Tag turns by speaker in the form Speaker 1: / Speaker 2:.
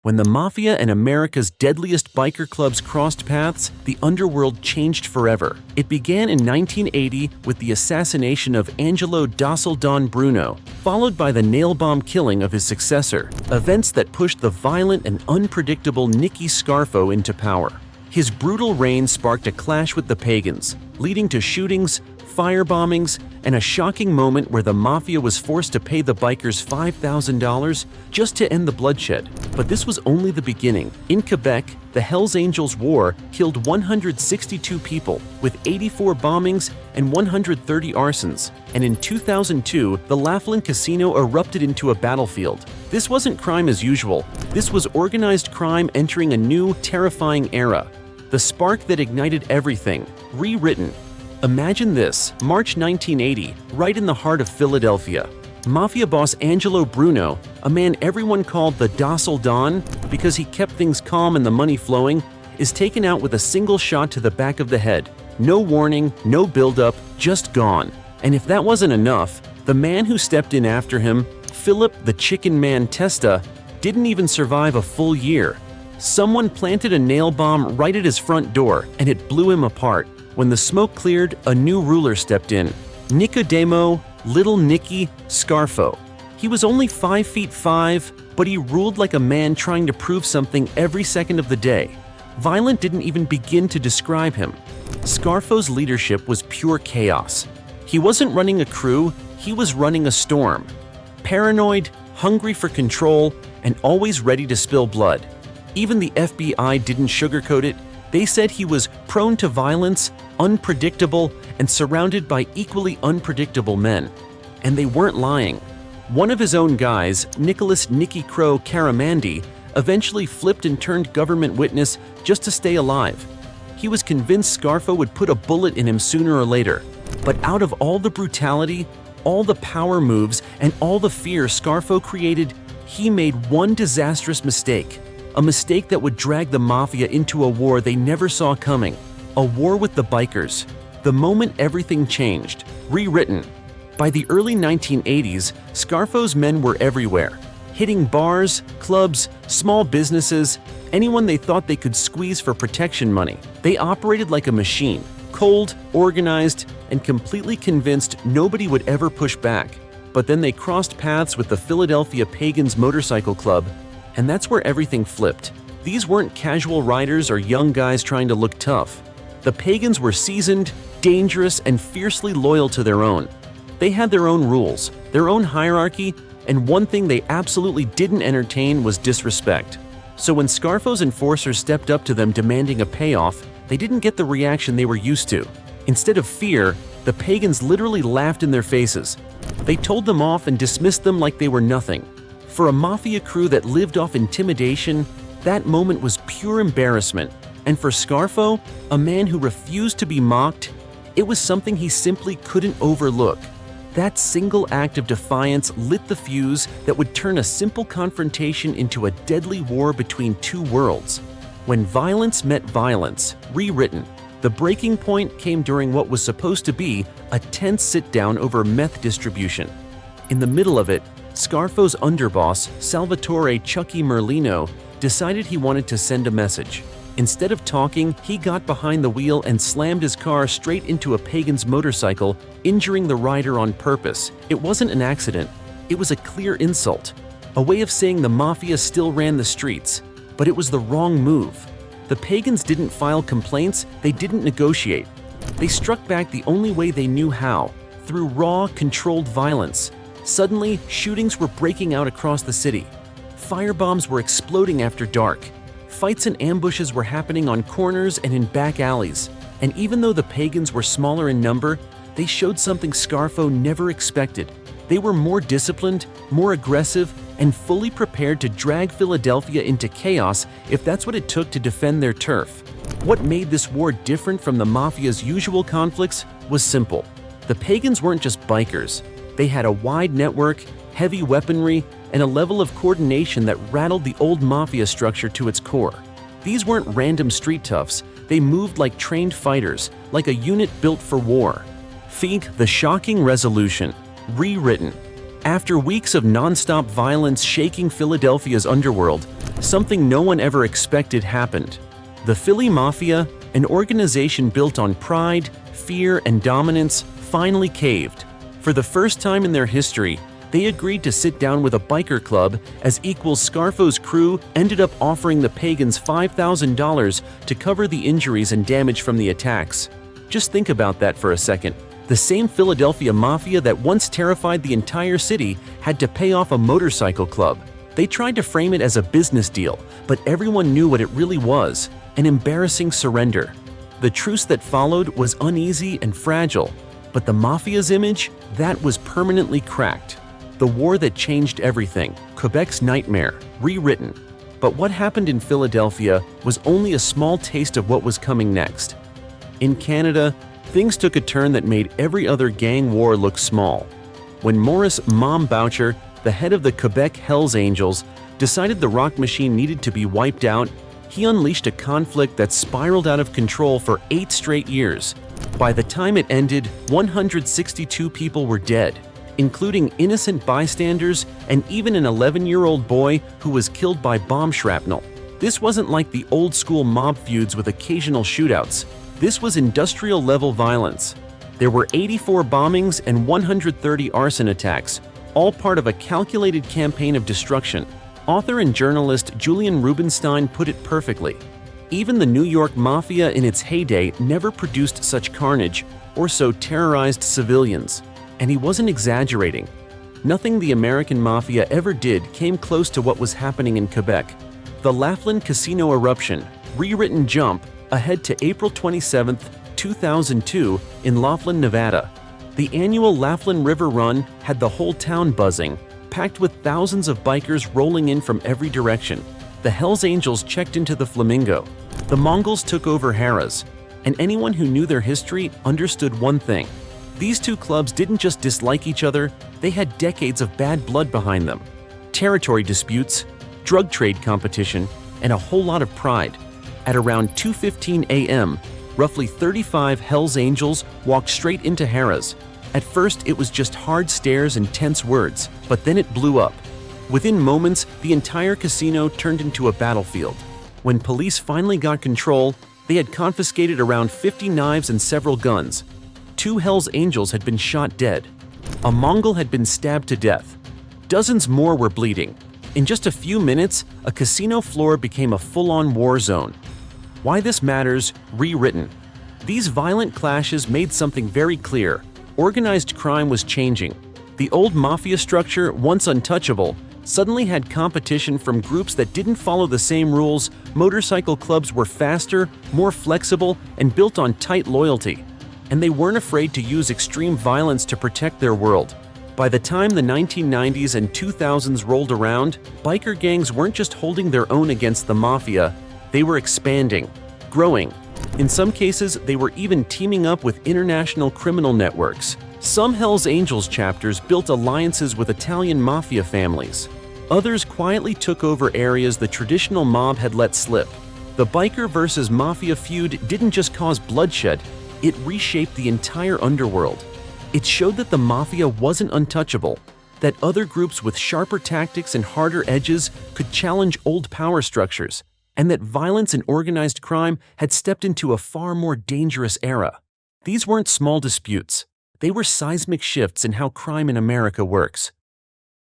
Speaker 1: When the Mafia and America's deadliest biker clubs crossed paths, the underworld changed forever. It began in 1980 with the assassination of Angelo Don Bruno, followed by the nail-bomb killing of his successor, events that pushed the violent and unpredictable Nicky Scarfo into power. His brutal reign sparked a clash with the Pagans, leading to shootings, firebombings, and a shocking moment where the Mafia was forced to pay the bikers $5,000 just to end the bloodshed. But this was only the beginning. In Quebec, the Hells Angels War killed 162 people, with 84 bombings and 130 arsons. And in 2002, the Laughlin Casino erupted into a battlefield. This wasn't crime as usual. This was organized crime entering a new, terrifying era. The spark that ignited everything, rewritten. Imagine this, March 1980, right in the heart of Philadelphia. Mafia boss Angelo Bruno, a man everyone called the Docile Don because he kept things calm and the money flowing, is taken out with a single shot to the back of the head. No warning, no buildup, just gone. And if that wasn't enough, the man who stepped in after him, Philip the Chicken Man Testa, didn't even survive a full year. Someone planted a nail bomb right at his front door, and it blew him apart. When the smoke cleared, a new ruler stepped in. Nicodemo Little Nicky Scarfo. He was only 5'5", but he ruled like a man trying to prove something every second of the day. Violent didn't even begin to describe him. Scarfo's leadership was pure chaos. He wasn't running a crew, he was running a storm. Paranoid, hungry for control, and always ready to spill blood. Even the FBI didn't sugarcoat it. They said he was prone to violence, unpredictable, and surrounded by equally unpredictable men. And they weren't lying. One of his own guys, Nicholas Nicky Crow Caramandi, eventually flipped and turned government witness just to stay alive. He was convinced Scarfo would put a bullet in him sooner or later. But out of all the brutality, all the power moves, and all the fear Scarfo created, he made one disastrous mistake. A mistake that would drag the Mafia into a war they never saw coming. A war with the bikers. The moment everything changed. Rewritten. By the early 1980s, Scarfo's men were everywhere. Hitting bars, clubs, small businesses, anyone they thought they could squeeze for protection money. They operated like a machine. Cold, organized, and completely convinced nobody would ever push back. But then they crossed paths with the Philadelphia Pagans Motorcycle Club, and that's where everything flipped. These weren't casual riders or young guys trying to look tough. The Pagans were seasoned, dangerous, and fiercely loyal to their own. They had their own rules, their own hierarchy, and one thing they absolutely didn't entertain was disrespect. So when Scarfo's enforcers stepped up to them demanding a payoff, they didn't get the reaction they were used to. Instead of fear, the Pagans literally laughed in their faces. They told them off and dismissed them like they were nothing. For a Mafia crew that lived off intimidation, that moment was pure embarrassment. And for Scarfo, a man who refused to be mocked, it was something he simply couldn't overlook. That single act of defiance lit the fuse that would turn a simple confrontation into a deadly war between two worlds. When violence met violence, rewritten, the breaking point came during what was supposed to be a tense sit-down over meth distribution. In the middle of it, Scarfo's underboss, Salvatore Chucky Merlino, decided he wanted to send a message. Instead of talking, he got behind the wheel and slammed his car straight into a Pagan's motorcycle, injuring the rider on purpose. It wasn't an accident. It was a clear insult. A way of saying the Mafia still ran the streets. But it was the wrong move. The Pagans didn't file complaints, they didn't negotiate. They struck back the only way they knew how, through raw, controlled violence. Suddenly, shootings were breaking out across the city. Firebombs were exploding after dark. Fights and ambushes were happening on corners and in back alleys. And even though the Pagans were smaller in number, they showed something Scarfo never expected. They were more disciplined, more aggressive, and fully prepared to drag Philadelphia into chaos if that's what it took to defend their turf. What made this war different from the Mafia's usual conflicts was simple. The Pagans weren't just bikers. They had a wide network, heavy weaponry, and a level of coordination that rattled the old Mafia structure to its core. These weren't random street toughs. They moved like trained fighters, like a unit built for war. The shocking resolution, rewritten. After weeks of non-stop violence shaking Philadelphia's underworld, something no one ever expected happened. The Philly Mafia, an organization built on pride, fear, and dominance, finally caved. For the first time in their history, they agreed to sit down with a biker club as equals Scarfo's crew ended up offering the pagans $5,000 to cover the injuries and damage from the attacks. Just think about that for a second. The same Philadelphia Mafia that once terrified the entire city had to pay off a motorcycle club. They tried to frame it as a business deal, but everyone knew what it really was: an embarrassing surrender. The truce that followed was uneasy and fragile, but the Mafia's image, that was permanently cracked. The war that changed everything, Quebec's nightmare, rewritten. But what happened in Philadelphia was only a small taste of what was coming next. In Canada, things took a turn that made every other gang war look small. When Maurice "Mom" Boucher, the head of the Quebec Hells Angels, decided the rock machine needed to be wiped out, he unleashed a conflict that spiraled out of control for 8 straight years. By the time it ended, 162 people were dead, including innocent bystanders and even an 11-year-old boy who was killed by bomb shrapnel. This wasn't like the old-school mob feuds with occasional shootouts. This was industrial-level violence. There were 84 bombings and 130 arson attacks, all part of a calculated campaign of destruction. Author and journalist Julian Rubinstein put it perfectly. Even the New York Mafia in its heyday never produced such carnage or so terrorized civilians. And he wasn't exaggerating. Nothing the American Mafia ever did came close to what was happening in Quebec. The Laughlin Casino eruption, rewritten jump ahead to April 27, 2002 in Laughlin, Nevada. The annual Laughlin River Run had the whole town buzzing, packed with thousands of bikers rolling in from every direction. The Hells Angels checked into the Flamingo. The Mongols took over Harrah's. And anyone who knew their history understood one thing. These two clubs didn't just dislike each other, they had decades of bad blood behind them. Territory disputes, drug trade competition, and a whole lot of pride. At around 2:15 a.m., roughly 35 Hells Angels walked straight into Harrah's. At first, it was just hard stares and tense words, but then it blew up. Within moments, the entire casino turned into a battlefield. When police finally got control, they had confiscated around 50 knives and several guns. 2 Hells Angels had been shot dead. A Mongol had been stabbed to death. Dozens more were bleeding. In just a few minutes, a casino floor became a full-on war zone. Why this matters, rewritten. These violent clashes made something very clear. Organized crime was changing. The old mafia structure, once untouchable, suddenly had competition from groups that didn't follow the same rules. Motorcycle clubs were faster, more flexible, and built on tight loyalty. And they weren't afraid to use extreme violence to protect their world. By the time the 1990s and 2000s rolled around, biker gangs weren't just holding their own against the mafia, they were expanding, growing. In some cases, they were even teaming up with international criminal networks. Some Hells Angels chapters built alliances with Italian mafia families. Others quietly took over areas the traditional mob had let slip. The biker versus mafia feud didn't just cause bloodshed, it reshaped the entire underworld. It showed that the mafia wasn't untouchable, that other groups with sharper tactics and harder edges could challenge old power structures, and that violence and organized crime had stepped into a far more dangerous era. These weren't small disputes. They were seismic shifts in how crime in America works.